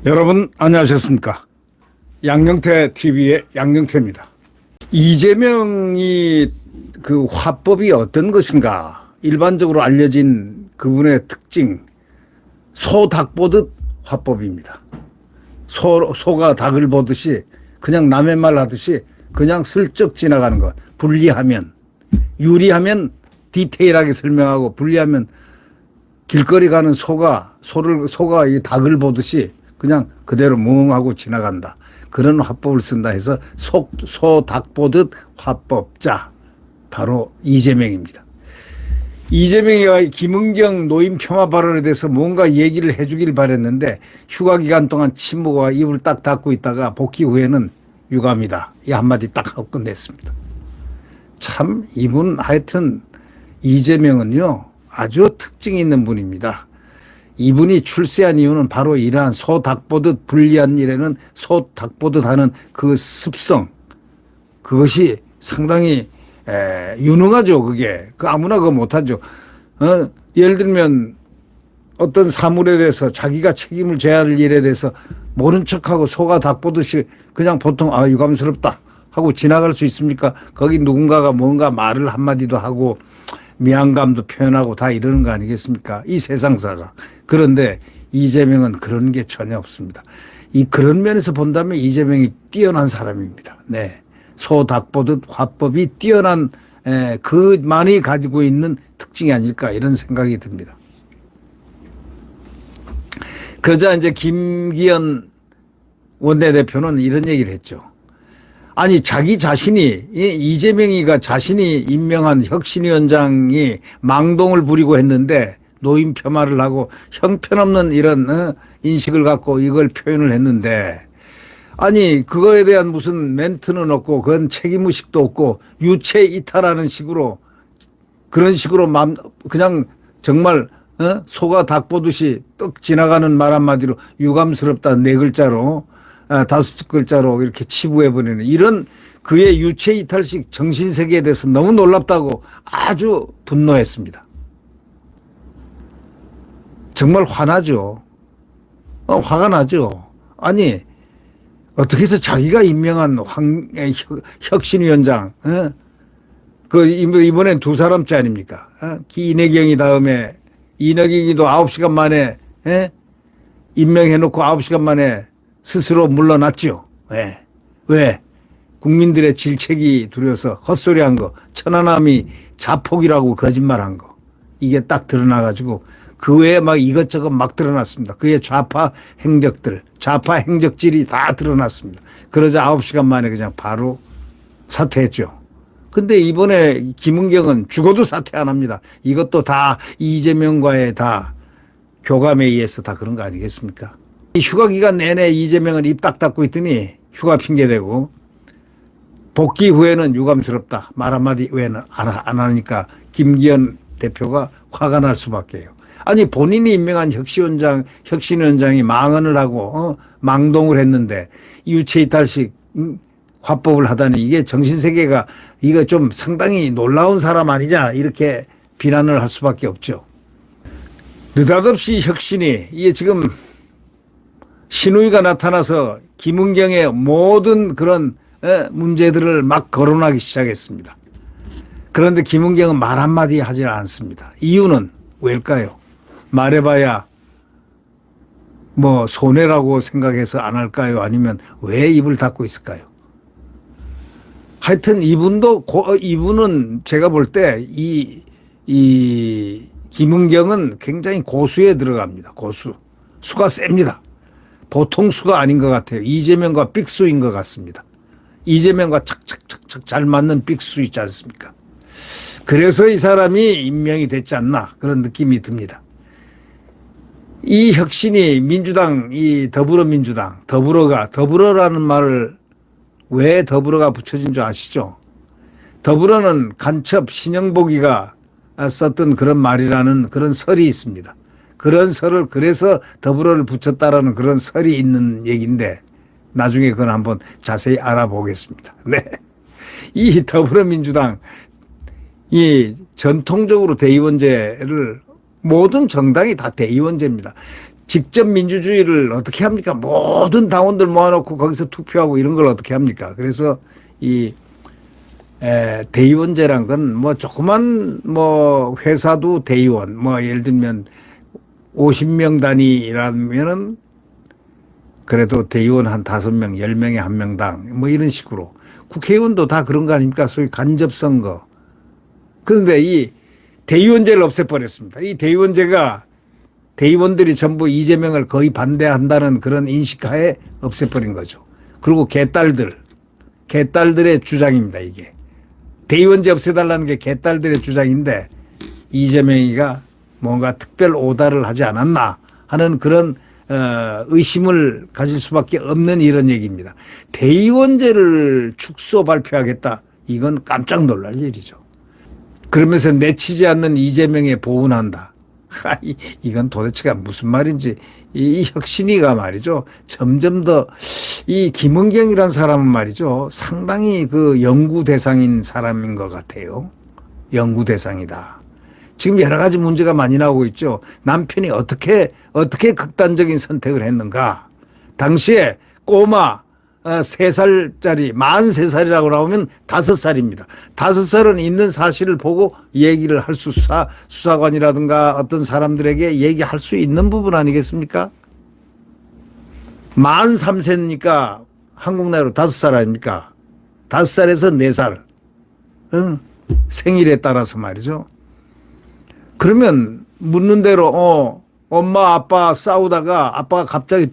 여러분 안녕하셨습니까? 양영태 TV의 양영태입니다. 이재명이 그 화법이 어떤 것인가? 일반적으로 알려진 그분의 특징, 소 닭 보듯 화법입니다. 소가 닭을 보듯이 그냥 남의 말 하듯이 그냥 슬쩍 지나가는 것. 불리하면, 유리하면 디테일하게 설명하고, 불리하면 길거리 가는 소가 이 닭을 보듯이 그냥 그대로 멍하고 지나간다. 그런 화법을 쓴다 해서 소 닭 보듯 화법자, 바로 이재명입니다. 이재명이 김은경 노인 폄하 발언에 대해서 뭔가 얘기를 해주길 바랬는데 휴가 기간 동안 침묵과 입을 딱 닫고 있다가 복귀 후에는 유감이다, 이 한마디 딱 하고 끝냈습니다. 참 이분 하여튼 이재명은요 아주 특징이 있는 분입니다. 이분이 출세한 이유는 바로 이러한 소 닭 보듯 불리한 일에는 소 닭 보듯 하는 그 습성, 그것이 상당히 유능하죠. 그게 아무나 그거 못하죠. 예를 들면 어떤 사물에 대해서 자기가 책임을 져야 할 일에 대해서 모른 척하고 소가 닭 보듯이 그냥 보통 유감스럽다 하고 지나갈 수 있습니까? 거기 누군가가 뭔가 말을 한마디도 하고 미안감도 표현하고 다 이러는 거 아니겠습니까? 이 세상사가. 그런데 이재명은 그런 게 전혀 없습니다. 그런 면에서 본다면 이재명이 뛰어난 사람입니다. 네. 소 닭 보듯 화법이 뛰어난 그만이 가지고 있는 특징이 아닐까 이런 생각이 듭니다. 그러자 이제 김기현 원내대표는 이런 얘기를 했죠. 아니 자기 자신이 이재명이가 자신이 임명한 혁신위원장이 망동을 부리고 했는데 노인 폄하를 하고 형편없는 이런 인식을 갖고 이걸 표현을 했는데 아니 그거에 대한 무슨 멘트는 없고 그건 책임의식도 없고 유체 이탈하는 식으로 그런 식으로 그냥 정말 소가 닭 보듯이 떡 지나가는 말 한마디로 유감스럽다 네 글자로 5글자로 이렇게 치부해버리는 이런 그의 유체 이탈식 정신세계에 대해서 너무 놀랍다고 아주 분노했습니다. 정말 화나죠. 화가 나죠. 아니 어떻게 해서 자기가 임명한 혁신위원장 이번엔 두 사람째 아닙니까? 이내경이 다음에 이내경이도 9시간 만에 임명해놓고 9시간 만에 스스로 물러났죠. 왜? 국민들의 질책이 두려워서 헛소리한 거, 천안함이 자폭이라고 거짓말한 거, 이게 딱 드러나가지고 그 외에 막 이것저것 막 드러났습니다. 그의 좌파 행적질이 다 드러났습니다. 그러자 9시간 만에 그냥 바로 사퇴했죠. 근데 이번에 김은경은 죽어도 사퇴 안 합니다. 이것도 다 이재명과의 다 교감에 의해서 다 그런 거 아니겠습니까? 휴가 기간 내내 이재명은 입 딱 닫고 있더니 휴가 핑계대고 복귀 후에는 유감스럽다 말 한마디 외에는 안 하니까 김기현 대표가 화가 날 수밖에요. 아니 본인이 임명한 혁신위원장이 망언을 하고 망동을 했는데 유체이탈식 화법을 하다니 이게 정신세계가 이거 좀 상당히 놀라운 사람 아니냐 이렇게 비난을 할 수밖에 없죠. 느닷없이 혁신이 이게 지금 신우이가 나타나서 김은경의 모든 그런 문제들을 막 거론하기 시작했습니다. 그런데 김은경은 말 한마디 하지 않습니다. 이유는 왜일까요? 말해봐야 뭐 손해라고 생각해서 안 할까요? 아니면 왜 입을 닫고 있을까요? 하여튼 이분은 제가 볼 때 이 김은경은 굉장히 고수에 들어갑니다. 수가 셉니다. 보통 수가 아닌 것 같아요. 이재명과 삑수인 것 같습니다. 이재명과 착착착착 잘 맞는 삑수 있지 않습니까? 그래서 이 사람이 임명이 됐지 않나 그런 느낌이 듭니다. 이 혁신이 민주당, 이 더불어라는 말을 왜 더불어가 붙여진 줄 아시죠? 더불어는 간첩 신영복이가 썼던 그런 말이라는 그런 설이 있습니다. 그런 설을 그래서 더불어를 붙였다라는 그런 설이 있는 얘기인데 나중에 그건 한번 자세히 알아보겠습니다. 네. 이 더불어민주당 이 전통적으로 대의원제를 모든 정당이 다 대의원제입니다. 직접 민주주의를 어떻게 합니까? 모든 당원들 모아놓고 거기서 투표하고 이런 걸 어떻게 합니까? 그래서 이 대의원제란 건 뭐 조그만 뭐 회사도 대의원, 뭐 예를 들면 50명 단위라면은 그래도 대의원 한 5명, 10명에 1명당 뭐 이런 식으로 국회의원도 다 그런 거 아닙니까? 소위 간접선거. 그런데 이 대의원제를 없애버렸습니다. 이 대의원제가 대의원들이 전부 이재명을 거의 반대한다는 그런 인식하에 없애버린 거죠. 그리고 개딸들의 주장입니다, 이게. 대의원제 없애달라는 게 개딸들의 주장인데 이재명이가 뭔가 특별 오달을 하지 않았나 하는 그런 의심을 가질 수밖에 없는 이런 얘기입니다. 대의원제를 축소 발표하겠다. 이건 깜짝 놀랄 일이죠. 그러면서 내치지 않는 이재명에 보훈한다. 이건 도대체가 무슨 말인지. 이 혁신이가 말이죠. 점점 더 이 김은경이라는 사람은 말이죠. 상당히 그 연구 대상인 사람인 것 같아요. 연구 대상이다. 지금 여러 가지 문제가 많이 나오고 있죠. 남편이 어떻게 극단적인 선택을 했는가. 당시에 꼬마 3살짜리 43살이라고 나오면 5살입니다. 5살은 있는 사실을 보고 얘기를 할 수 수사관이라든가 어떤 사람들에게 얘기할 수 있는 부분 아니겠습니까? 43세니까 한국 나이로 5살 아닙니까? 5살에서 4살. 응? 생일에 따라서 말이죠. 그러면 묻는 대로 엄마 아빠 싸우다가 아빠가 갑자기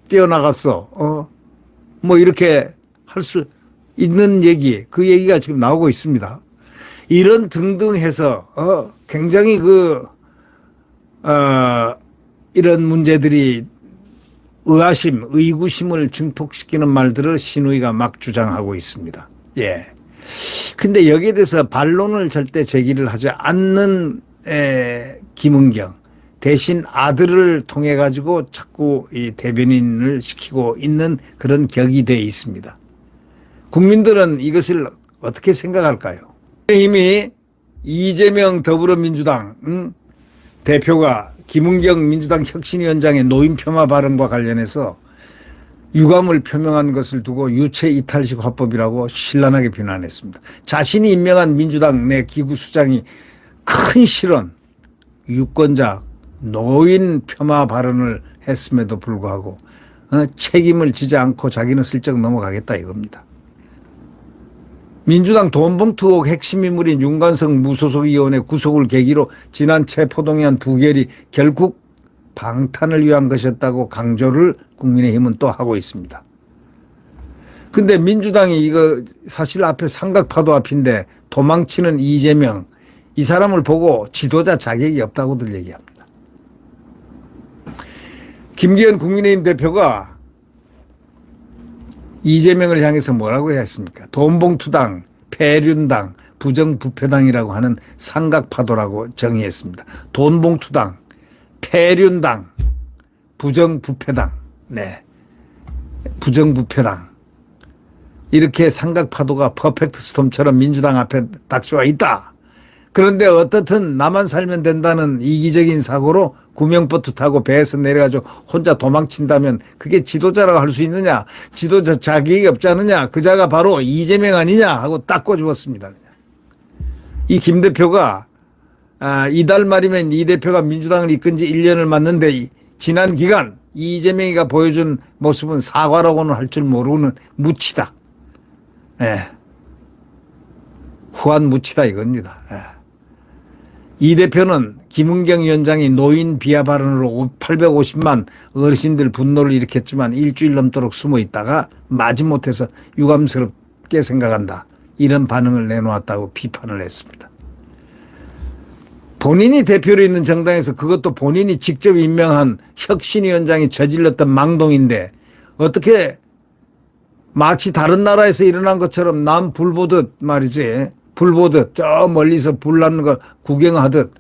뛰어나갔어. 뭐 이렇게 할 수 있는 얘기, 그 얘기가 지금 나오고 있습니다. 이런 등등 해서 굉장히 이런 문제들이 의아심, 의구심을 증폭시키는 말들을 신우이가 막 주장하고 있습니다. 예. 근데 여기에 대해서 반론을 절대 제기를 하지 않는 김은경. 대신 아들을 통해 가지고 자꾸 이 대변인을 시키고 있는 그런 격이 돼 있습니다. 국민들은 이것을 어떻게 생각할까요? 이미 이재명 더불어민주당 대표가 김은경 민주당 혁신위원장의 노인 폄하 발언과 관련해서 유감을 표명한 것을 두고 유체 이탈식 화법이라고 신랄하게 비난했습니다. 자신이 임명한 민주당 내 기구수장이 큰 실언, 유권자, 노인 폄하 발언을 했음에도 불구하고 책임을 지지 않고 자기는 슬쩍 넘어가겠다 이겁니다. 민주당 돈봉투 의혹 핵심 인물인 윤관석 무소속 의원의 구속을 계기로 지난 체포동의안 부결이 결국 방탄을 위한 것이었다고 강조를 국민의힘은 또 하고 있습니다. 근데 민주당이 이거 사실 앞에 삼각파도 앞인데 도망치는 이재명, 이 사람을 보고 지도자 자격이 없다고들 얘기합니다. 김기현 국민의힘 대표가 이재명을 향해서 뭐라고 했습니까? 돈봉투당, 폐륜당, 부정부패당이라고 하는 삼각파도라고 정의했습니다. 돈봉투당, 폐륜당, 부정부패당, 네, 부정부패당. 이렇게 삼각파도가 퍼펙트 스톰처럼 민주당 앞에 닥쳐와 있다. 그런데 어떻든 나만 살면 된다는 이기적인 사고로 구명보트 타고 배에서 내려가지고 혼자 도망친다면 그게 지도자라고 할 수 있느냐? 지도자 자격이 없지 않느냐? 그 자가 바로 이재명 아니냐? 하고 딱 꼬집었습니다. 그냥. 이 김 대표가 이달 말이면 이 대표가 민주당을 이끈 지 1년을 맞는데 지난 기간 이재명이가 보여준 모습은 사과라고는 할 줄 모르는 무치다. 예. 후한 무치다 이겁니다. 예. 이 대표는 김은경 위원장이 노인 비하 발언으로 850만 어르신들 분노를 일으켰지만 일주일 넘도록 숨어 있다가 마지못해서 유감스럽게 생각한다. 이런 반응을 내놓았다고 비판을 했습니다. 본인이 대표로 있는 정당에서 그것도 본인이 직접 임명한 혁신위원장이 저질렀던 망동인데 어떻게 마치 다른 나라에서 일어난 것처럼 남 불 보듯 말이지. 불 보듯 저 멀리서 불 나는 거 구경하듯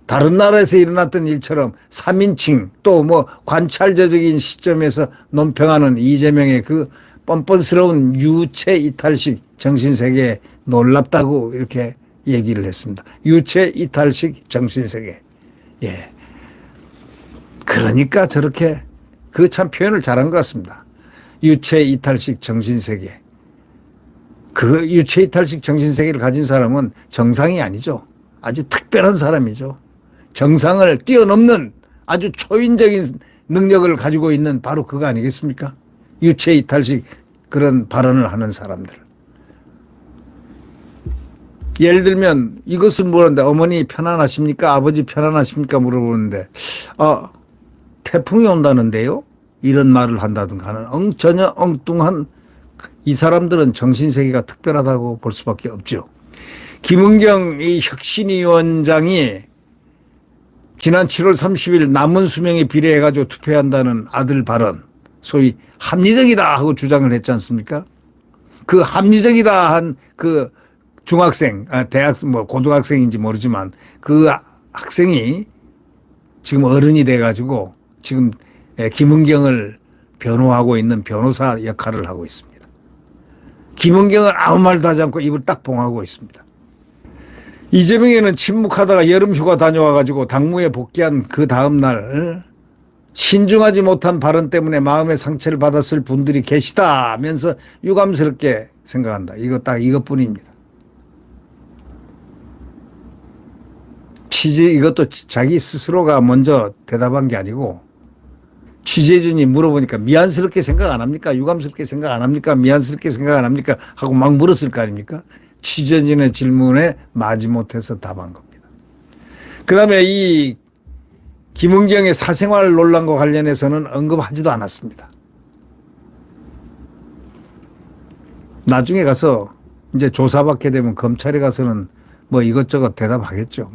다른 나라에서 일어났던 일처럼 3인칭 또 뭐 관찰자적인 시점에서 논평하는 이재명의 그 뻔뻔스러운 유체 이탈식 정신세계에 놀랍다고 이렇게 얘기를 했습니다. 유체 이탈식 정신세계. 예. 그러니까 저렇게 그 참 표현을 잘한 것 같습니다. 유체 이탈식 정신세계. 그 유체 이탈식 정신세계를 가진 사람은 정상이 아니죠. 아주 특별한 사람이죠. 정상을 뛰어넘는 아주 초인적인 능력을 가지고 있는 바로 그거 아니겠습니까? 유체 이탈식 그런 발언을 하는 사람들. 예를 들면 이것은 뭐는데 어머니 편안하십니까? 아버지 편안하십니까? 물어보는데 태풍이 온다는데요? 이런 말을 한다든가 하는 전혀 엉뚱한 이 사람들은 정신세계가 특별하다고 볼 수밖에 없죠. 김은경 이 혁신위원장이 지난 7월 30일 남은 수명에 비례해가지고 투표한다는 아들 발언, 소위 합리적이다 하고 주장을 했지 않습니까? 그 합리적이다 한 그 중학생, 대학생, 뭐 고등학생인지 모르지만 그 학생이 지금 어른이 돼가지고 지금 김은경을 변호하고 있는 변호사 역할을 하고 있습니다. 김은경은 아무 말도 하지 않고 입을 딱 봉하고 있습니다. 이재명에는 침묵하다가 여름 휴가 다녀와가지고 당무에 복귀한 그 다음날 신중하지 못한 발언 때문에 마음의 상처를 받았을 분들이 계시다 하면서 유감스럽게 생각한다. 이거 딱 이것뿐입니다. 이것도 자기 스스로가 먼저 대답한 게 아니고 취재진이 물어보니까 미안스럽게 생각 안 합니까? 유감스럽게 생각 안 합니까? 미안스럽게 생각 안 합니까? 하고 막 물었을 거 아닙니까? 취재진의 질문에 마지못해서 답한 겁니다. 그 다음에 이 김은경의 사생활 논란과 관련해서는 언급하지도 않았습니다. 나중에 가서 이제 조사받게 되면 검찰에 가서는 뭐 이것저것 대답하겠죠.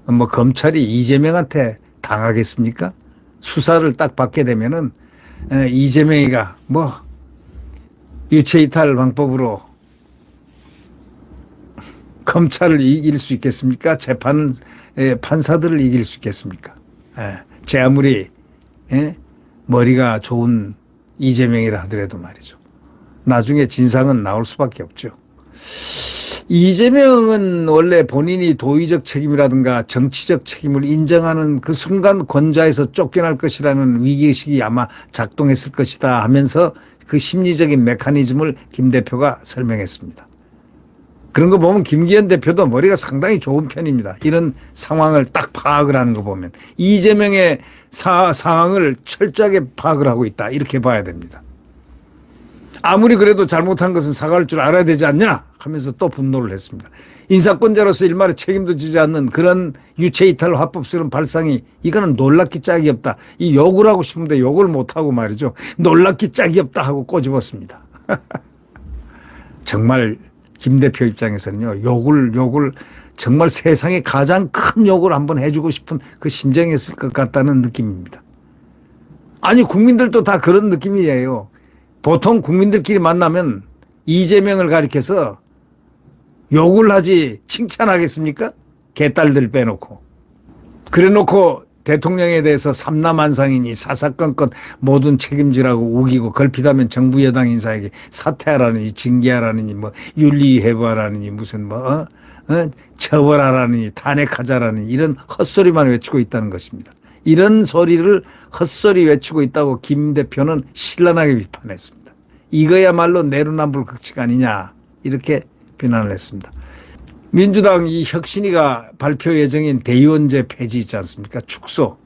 뭐 검찰이 이재명한테 당하겠습니까? 수사를 딱 받게 되면은 이재명이가 뭐 유체이탈 방법으로 검찰을 이길 수 있겠습니까? 판사들을 이길 수 있겠습니까? 제 아무리 머리가 좋은 이재명이라 하더라도 말이죠. 나중에 진상은 나올 수밖에 없죠. 이재명은 원래 본인이 도의적 책임이라든가 정치적 책임을 인정하는 그 순간 권좌에서 쫓겨날 것이라는 위기의식이 아마 작동했을 것이다 하면서 그 심리적인 메커니즘을 김 대표가 설명했습니다. 그런 거 보면 김기현 대표도 머리가 상당히 좋은 편입니다. 이런 상황을 딱 파악을 하는 거 보면 이재명의 상황을 철저하게 파악을 하고 있다 이렇게 봐야 됩니다. 아무리 그래도 잘못한 것은 사과할 줄 알아야 되지 않냐 하면서 또 분노를 했습니다. 인사권자로서 일말의 책임도 지지 않는 그런 유체이탈 화법스러운 발상이 이거는 놀랍기 짝이 없다. 이 욕을 하고 싶은데 욕을 못하고 말이죠. 놀랍기 짝이 없다 하고 꼬집었습니다. 정말 김 대표 입장에서는요. 욕을 정말 세상에 가장 큰 욕을 한번 해주고 싶은 그 심정이었을 것 같다는 느낌입니다. 아니 국민들도 다 그런 느낌이에요. 보통 국민들끼리 만나면 이재명을 가리켜서 욕을 하지 칭찬하겠습니까? 개딸들 빼놓고. 그래놓고 대통령에 대해서 삼남한상이니 사사건건 모든 책임지라고 우기고 걸핏하면 정부 여당 인사에게 사퇴하라느니 징계하라느니 뭐 윤리해부하라느니 무슨 처벌하라느니 탄핵하자라느니 이런 헛소리만 외치고 있다는 것입니다. 이런 소리를 헛소리 외치고 있다고 김 대표는 신랄하게 비판했습니다. 이거야말로 내로남불 극치가 아니냐 이렇게 비난을 했습니다. 민주당 이 혁신위가 발표 예정인 대의원제 폐지 있지 않습니까? 축소.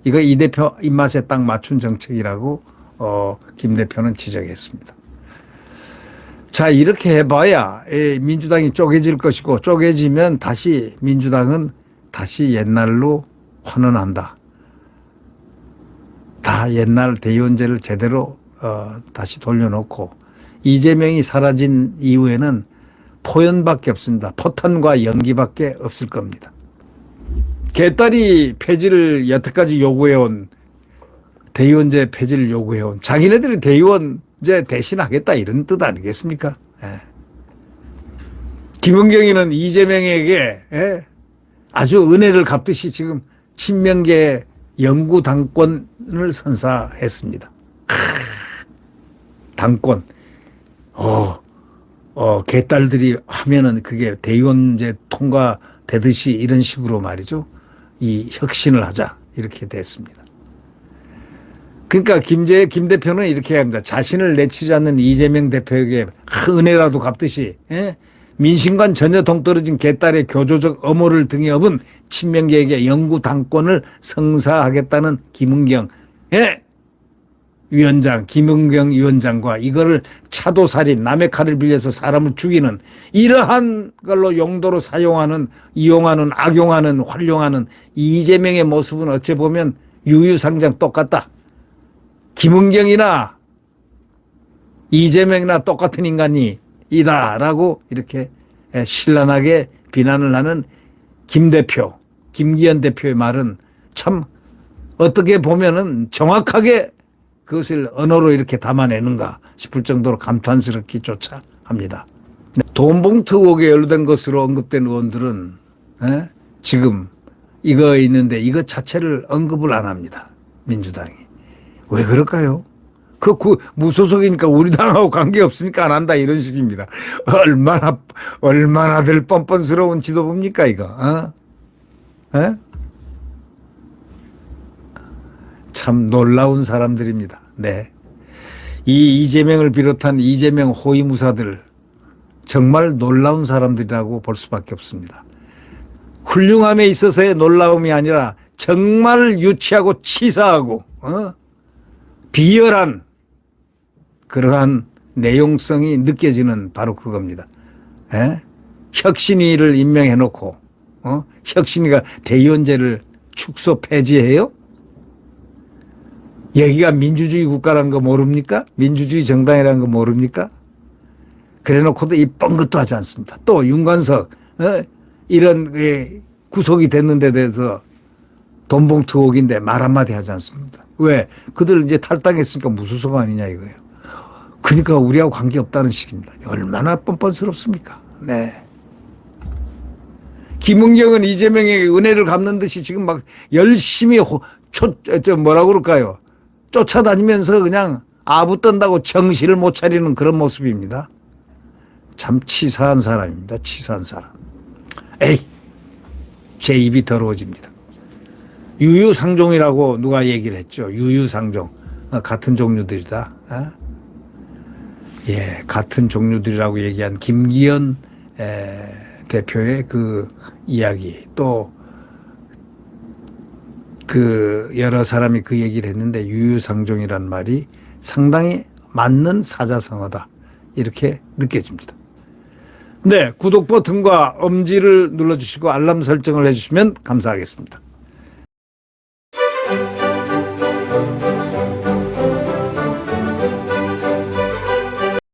이거 이 대표 입맛에 딱 맞춘 정책이라고 김 대표는 지적했습니다. 자 이렇게 해봐야 민주당이 쪼개질 것이고 쪼개지면 다시 민주당은 다시 옛날로 환원한다. 다 옛날 대의원제를 제대로 다시 돌려놓고 이재명이 사라진 이후에는 포연밖에 없습니다. 포탄과 연기밖에 없을 겁니다. 개딸이 폐지를 여태까지 요구해온 대의원제 폐지를 요구해온 자기네들이 대의원제 대신하겠다 이런 뜻 아니겠습니까? 김은경이는 이재명에게 아주 은혜를 갚듯이 지금 친명계 영구당권을 선사했습니다. 당권. 개딸들이 하면은 그게 대의원제 통과되듯이 이런 식으로 말이죠. 이 혁신을 하자 이렇게 됐습니다. 그러니까 김 대표는 이렇게 합니다. 자신을 내치지 않는 이재명 대표에게 은혜라도 갚듯이 민심과는 전혀 동떨어진 개딸의 교조적 엄호를 등에 업은 친명계에게 영구 당권을 성사하겠다는 김은경 위원장과 이거를 차도살인 남의 칼을 빌려서 사람을 죽이는 이러한 걸로 용도로 이용하는 악용하는 활용하는 이재명의 모습은 어찌 보면 유유상장 똑같다. 김은경이나 이재명이나 똑같은 인간이다라고 이렇게 신랄하게 비난을 하는 김기현 대표의 말은 참 어떻게 보면은 정확하게 그것을 언어로 이렇게 담아내는가 싶을 정도로 감탄스럽기조차 합니다. 돈 봉투 의혹에 연루된 것으로 언급된 의원들은 지금 이거 있는데 이것 자체를 언급을 안 합니다. 민주당이. 왜 그럴까요? 무소속이니까 우리 당하고 관계없으니까 안 한다 이런 식입니다. 얼마나들 뻔뻔스러운 지도부입니까 이거. 참 놀라운 사람들입니다. 네. 이 이재명을 비롯한 이재명 호위무사들 정말 놀라운 사람들이라고 볼 수밖에 없습니다. 훌륭함에 있어서의 놀라움이 아니라 정말 유치하고 치사하고 비열한 그러한 내용성이 느껴지는 바로 그겁니다. 혁신위를 임명해놓고 혁신위가 대의원제를 축소 폐지해요? 여기가 민주주의 국가라는 거 모릅니까? 민주주의 정당이라는 거 모릅니까? 그래놓고도 이 뻥긋도 하지 않습니다. 또 윤관석 이런 구속이 됐는 데 대해서 돈봉투 의혹인데 말 한마디 하지 않습니다. 왜? 그들 이제 탈당했으니까 무소속 아니냐 이거예요. 그러니까 우리하고 관계없다는 식입니다. 얼마나 뻔뻔스럽습니까? 네. 김은경은 이재명에게 은혜를 갚는 듯이 지금 막 열심히 뭐라고 그럴까요? 쫓아다니면서 그냥 아부 떤다고 정신을 못 차리는 그런 모습입니다. 참 치사한 사람입니다. 치사한 사람. 제 입이 더러워집니다. 유유상종이라고 누가 얘기를 했죠. 유유상종. 같은 종류들이다. 같은 종류들이라고 얘기한 김기현 대표의 그 이야기 또 여러 사람이 그 얘기를 했는데 유유상종이라는 말이 상당히 맞는 사자성어다. 이렇게 느껴집니다. 네, 구독 버튼과 엄지를 눌러주시고 알람 설정을 해주시면 감사하겠습니다.